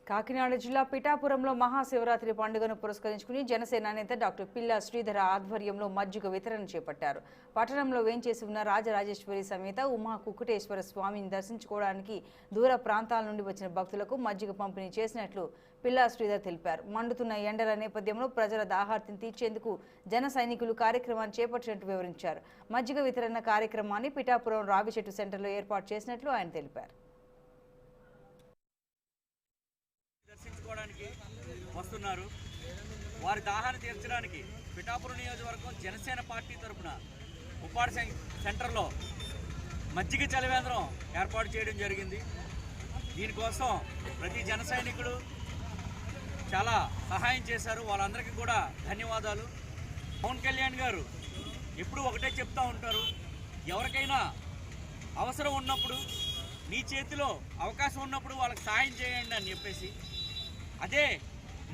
కాకినాడ జిల్లా పిఠాపురంలో మహాశివరాత్రి పండుగను పురస్కరించుకుని జనసేన నేత డాక్టర్ పిల్లా శ్రీధర ఆధ్వర్యంలో మజ్జిగ వితరణ చేపట్టారు. పట్టణంలో వేంచేసి ఉన్న రాజరాజేశ్వరి సమేత ఉమా కుక్కుటేశ్వర స్వామిని దర్శించుకోవడానికి దూర ప్రాంతాల నుండి వచ్చిన భక్తులకు మజ్జిగ పంపిణీ చేసినట్లు పిల్లా శ్రీధర్ తెలిపారు. మండుతున్న ఎండల నేపథ్యంలో ప్రజల దాహార్తిని తీర్చేందుకు జన సైనికులు కార్యక్రమాన్ని చేపట్టినట్టు వివరించారు. మజ్జిగ వితరణ కార్యక్రమాన్ని పిఠాపురం రావిచెట్టు సెంటర్లో ఏర్పాటు చేసినట్లు ఆయన తెలిపారు. దర్శించుకోవడానికి వస్తున్నారు. వారి దాహాన్ని తీర్చడానికి పిఠాపురం నియోజకవర్గం జనసేన పార్టీ తరఫున ఉప్పాడ సెంటర్లో మజ్జిగ చలివేంద్రం ఏర్పాటు చేయడం జరిగింది. దీనికోసం ప్రతి జన సైనికుడు చాలా సహాయం చేశారు. వాళ్ళందరికీ కూడా ధన్యవాదాలు. పవన్ కళ్యాణ్ గారు ఎప్పుడూ ఒకటే చెప్తూ ఉంటారు, ఎవరికైనా అవసరం ఉన్నప్పుడు మీ చేతిలో అవకాశం ఉన్నప్పుడు వాళ్ళకి సహాయం చేయండి అని చెప్పేసి అదే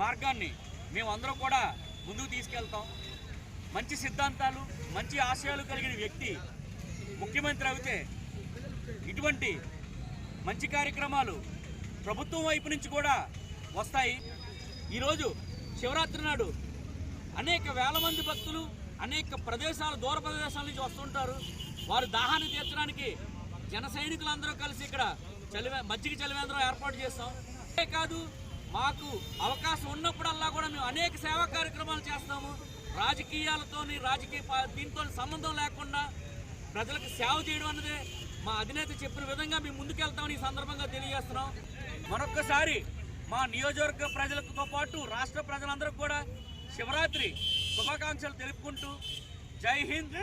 మార్గాన్ని మేమందరం కూడా ముందుకు తీసుకెళ్తాం. మంచి సిద్ధాంతాలు, మంచి ఆశయాలు కలిగిన వ్యక్తి ముఖ్యమంత్రి అయితే ఇటువంటి మంచి కార్యక్రమాలు ప్రభుత్వం వైపు నుంచి కూడా వస్తాయి. ఈరోజు శివరాత్రి నాడు అనేక వేల మంది భక్తులు అనేక ప్రదేశాలు, దూర ప్రదేశాల నుంచి వస్తుంటారు. వారి దాహాన్ని తీర్చడానికి జన సైనికులందరూ కలిసి ఇక్కడ మజ్జిగ చలివేంద్రం ఏర్పాటు చేస్తాం. అదే కాదు, మాకు అవకాశం ఉన్నప్పుడల్లా కూడా మేము అనేక సేవా కార్యక్రమాలు చేస్తాము. రాజకీయాలతోని దీంతో సంబంధం లేకుండా ప్రజలకు సేవ చేయడం అన్నదే మా అధినేత చెప్పిన విధంగా మేము ముందుకెళ్తామని ఈ సందర్భంగా తెలియజేస్తున్నాం. మరొక్కసారి మా నియోజకవర్గ ప్రజలతో పాటు రాష్ట్ర ప్రజలందరికీ కూడా శివరాత్రి శుభాకాంక్షలు తెలుపుకుంటూ జై హింద్.